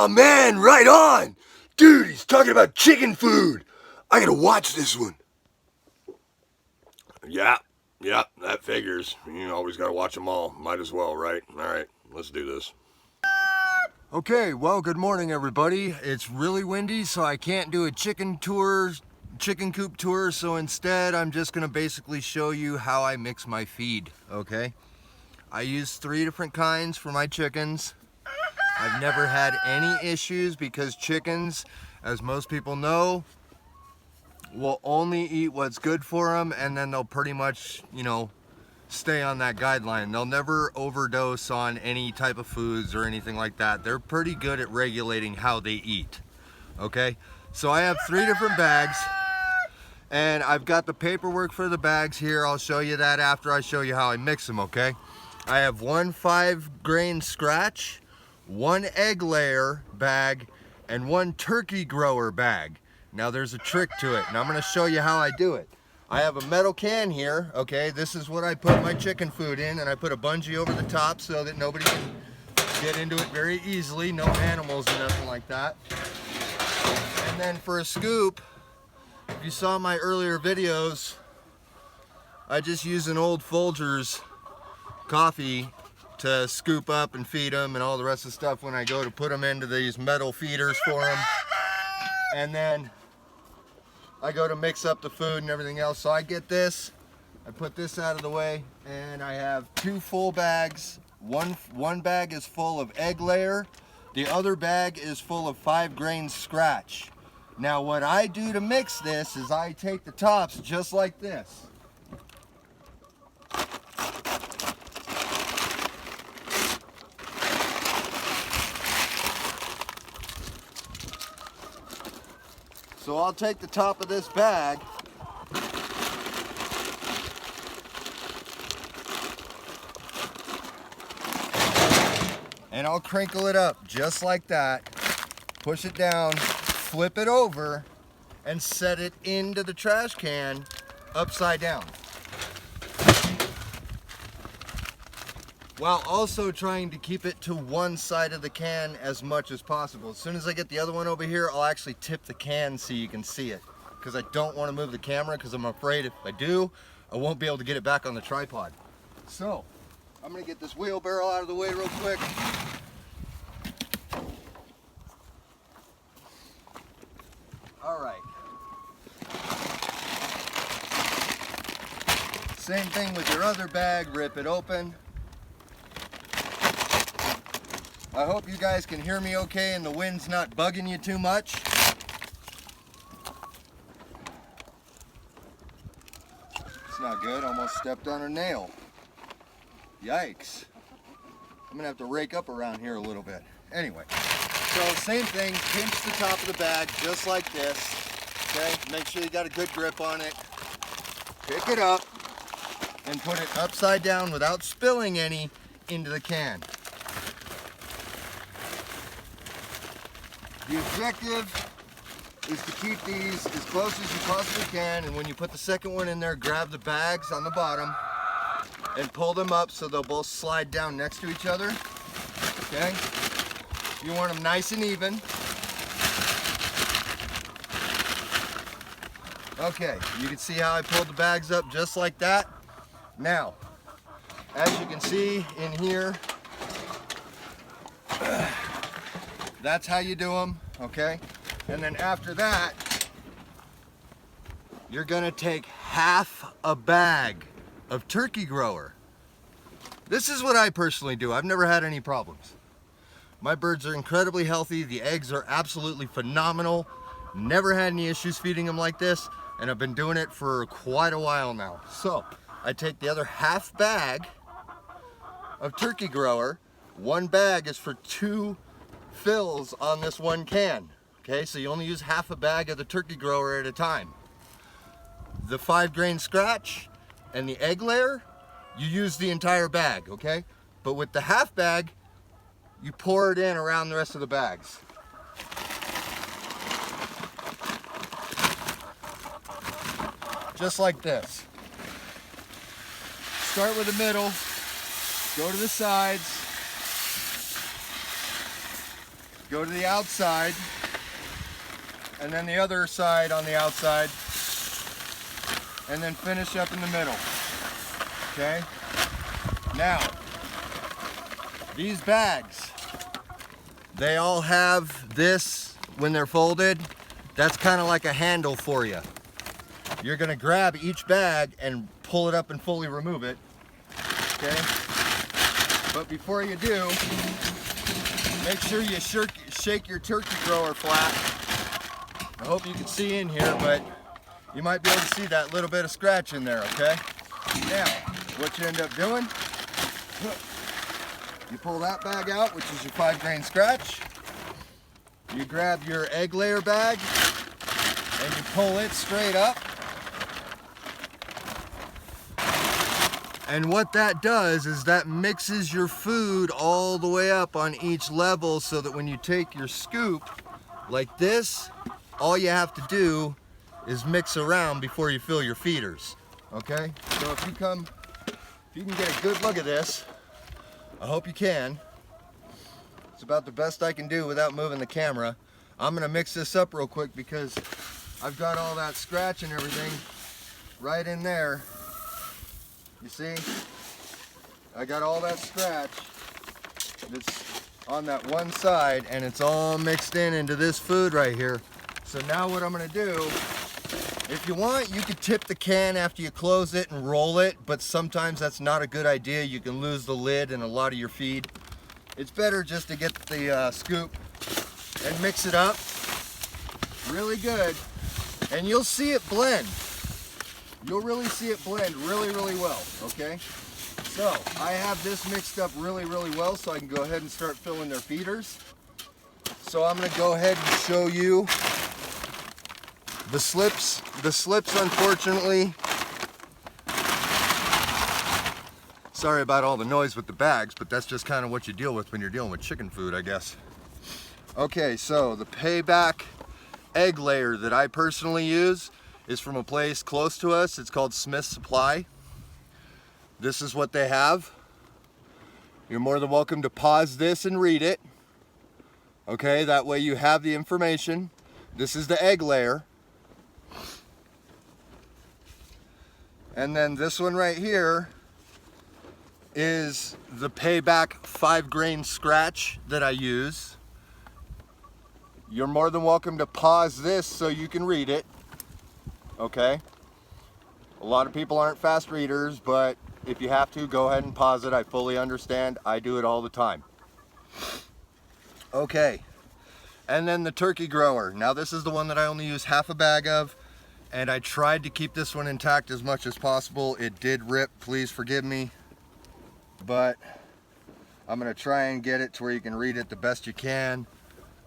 Oh man, right on! Dude, he's talking about chicken food. I gotta watch this one. Yeah, that figures. You always gotta watch them all. Might as well, right? Alright, let's do this. Okay, well, good morning everybody. It's really windy, so I can't do a chicken coop tour, so instead I'm just gonna basically show you how I mix my feed, okay? I use 3 different kinds for my chickens. I've never had any issues because chickens, as most people know, will only eat what's good for them, and then they'll pretty much, stay on that guideline. They'll never overdose on any type of foods or anything like that. They're pretty good at regulating how they eat, okay? So I have 3 different bags, and I've got the paperwork for the bags here. I'll show you that after I show you how I mix them, okay? I have 1 5-grain scratch, 1 egg layer bag, and 1 turkey grower bag. Now there's a trick to it, and I'm gonna show you how I do it. I have a metal can here, okay? This is what I put my chicken food in, and I put a bungee over the top so that nobody can get into it very easily. No animals or nothing like that. And then for a scoop, if you saw my earlier videos, I just use an old Folgers coffee to scoop up and feed them and all the rest of the stuff when I go to put them into these metal feeders for them. And then I go to mix up the food and everything else. So I get this, I put this out of the way, and I have 2 full bags. One bag is full of egg layer, the other bag is full of 5-grain scratch. Now what I do to mix this is I take the tops just like this. So I'll take the top of this bag and I'll crinkle it up just like that, push it down, flip it over, and set it into the trash can upside down, while also trying to keep it to one side of the can as much as possible. As soon as I get the other one over here, I'll actually tip the can so you can see it, because I don't want to move the camera, because I'm afraid if I do, I won't be able to get it back on the tripod. So I'm gonna get this wheelbarrow out of the way real quick. All right. Same thing with your other bag, rip it open. I hope you guys can hear me okay and the wind's not bugging you too much. It's not good, almost stepped on a nail. Yikes. I'm gonna have to rake up around here a little bit. Anyway, so same thing, pinch the top of the bag just like this, okay? Make sure you got a good grip on it. Pick it up and put it upside down without spilling any into the can. The objective is to keep these as close as you possibly can, and when you put the second one in there, grab the bags on the bottom and pull them up so they'll both slide down next to each other, okay? You want them nice and even. Okay, you can see how I pulled the bags up just like that. Now, as you can see in here, that's how you do them, okay? And then after that, you're gonna take half a bag of turkey grower. This is what I personally do. I've never had any problems. My birds are incredibly healthy. The eggs are absolutely phenomenal. Never had any issues feeding them like this, and I've been doing it for quite a while now. So I take the other half bag of turkey grower. 1 bag is for 2 fills on this 1 can. Okay, so you only use half a bag of the turkey grower at a time. The 5-grain scratch and the egg layer, you use the entire bag, okay? But with the half bag, you pour it in around the rest of the bags. Just like this. Start with the middle, go to the sides, go to the outside, and then the other side on the outside, and then finish up in the middle. Okay? Now, these bags, they all have this when they're folded. That's kind of like a handle for you. You're gonna grab each bag and pull it up and fully remove it. Okay? But before you do, make sure you shake your turkey grower flat. I hope you can see in here, but you might be able to see that little bit of scratch in there, okay? Now, what you end up doing, you pull that bag out, which is your 5-grain scratch. You grab your egg layer bag and you pull it straight up. And what that does is that mixes your food all the way up on each level, so that when you take your scoop like this, all you have to do is mix around before you fill your feeders. Okay? So if you can get a good look at this, I hope you can. It's about the best I can do without moving the camera. I'm gonna mix this up real quick because I've got all that scratch and everything right in there. You see? I got all that scratch that's on that one side, and it's all mixed into this food right here. So now what I'm gonna do, if you want, you could tip the can after you close it and roll it, but sometimes that's not a good idea. You can lose the lid and a lot of your feed. It's better just to get the scoop and mix it up really good, and you'll see it blend. You'll really see it blend really, really well, okay? So, I have this mixed up really, really well, so I can go ahead and start filling their feeders. So I'm gonna go ahead and show you the slips. The slips, unfortunately, sorry about all the noise with the bags, but that's just kind of what you deal with when you're dealing with chicken food, I guess. Okay, so the Payback egg layer that I personally use is from a place close to us. It's called Smith's Supply. This is what they have. You're more than welcome to pause this and read it. Okay, that way you have the information. This is the egg layer. And then this one right here is the Payback 5-grain scratch that I use. You're more than welcome to pause this so you can read it. Okay? A lot of people aren't fast readers, but if you have to, go ahead and pause it. I fully understand. I do it all the time. Okay. And then the turkey grower. Now this is the one that I only use half a bag of, and I tried to keep this one intact as much as possible. It did rip, please forgive me. But I'm gonna try and get it to where you can read it the best you can.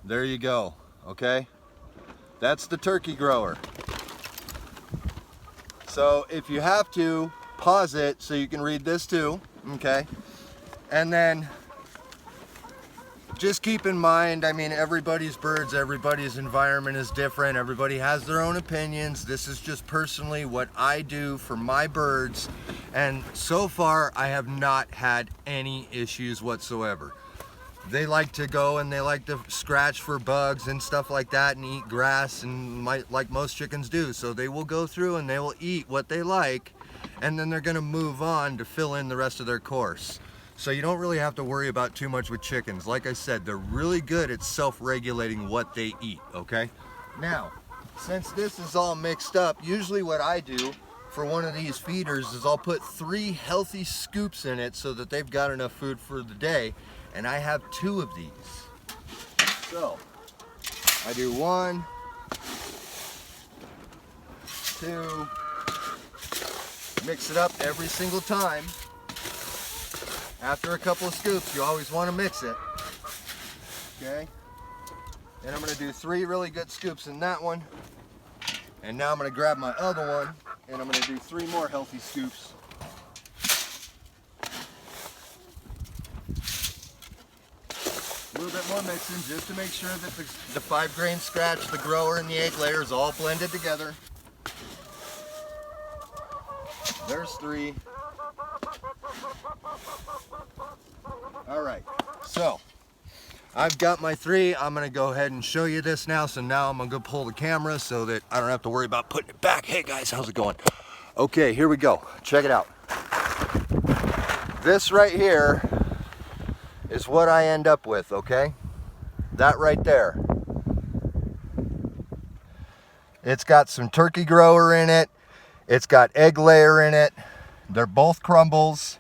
There you go, okay? That's the turkey grower. So if you have to, pause it so you can read this too, okay? And then just keep in mind, I mean, everybody's birds, everybody's environment is different. Everybody has their own opinions. This is just personally what I do for my birds. And so far, I have not had any issues whatsoever. They like to go and they like to scratch for bugs and stuff like that and eat grass, and like most chickens do. So they will go through and they will eat what they like, and then they're gonna move on to fill in the rest of their course. So you don't really have to worry about too much with chickens. Like I said, they're really good at self-regulating what they eat, okay? Now, since this is all mixed up, usually what I do for one of these feeders is I'll put 3 healthy scoops in it so that they've got enough food for the day. And I have 2 of these. So, I do 1, 2, mix it up every single time. After a couple of scoops, you always want to mix it. Okay? And I'm going to do 3 really good scoops in that one. And now I'm going to grab my other one, and I'm going to do 3 more healthy scoops. A little bit more mixing just to make sure that the 5-grain scratch, the grower, and the egg layer is all blended together. There's 3. All right, so I've got my 3. I'm gonna go ahead and show you this now. So now I'm gonna go pull the camera so that I don't have to worry about putting it back. Hey guys, how's it going? Okay, here we go. Check it out. This right here is what I end up with, okay? That right there. It's got some turkey grower in it. It's got egg layer in it. They're both crumbles.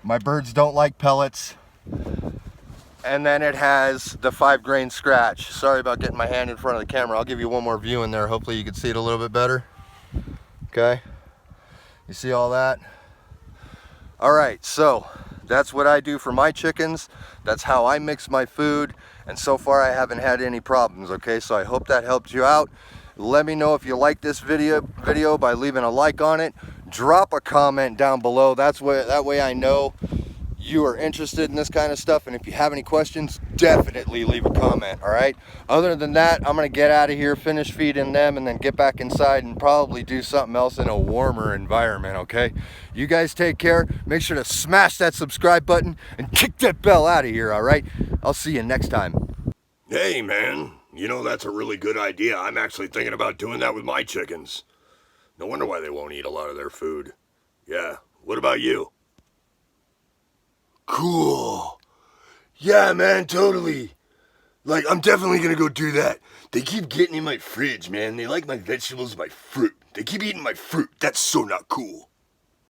My birds don't like pellets. And then it has the 5-grain scratch. Sorry about getting my hand in front of the camera. I'll give you one more view in there. Hopefully you can see it a little bit better. Okay. You see all that? All right, so that's what I do for my chickens. That's how I mix my food. And so far I haven't had any problems, okay? So I hope that helped you out. Let me know if you like this video by leaving a like on it. Drop a comment down below. That way I know you are interested in this kind of stuff, and if you have any questions, definitely leave a comment. All right, other than that, I'm gonna get out of here, finish feeding them, and then get back inside and probably do something else in a warmer environment. Okay, you guys take care. Make sure to smash that subscribe button and kick that bell out of here. All right, I'll see you next time. Hey man, you know, that's a really good idea. I'm actually thinking about doing that with my chickens. No wonder why they won't eat a lot of their food. Yeah, what about you? Cool. Yeah, man, totally. Like, I'm definitely gonna go do that. They keep getting in my fridge, man. They like my vegetables, my fruit. They keep eating my fruit. That's so not cool.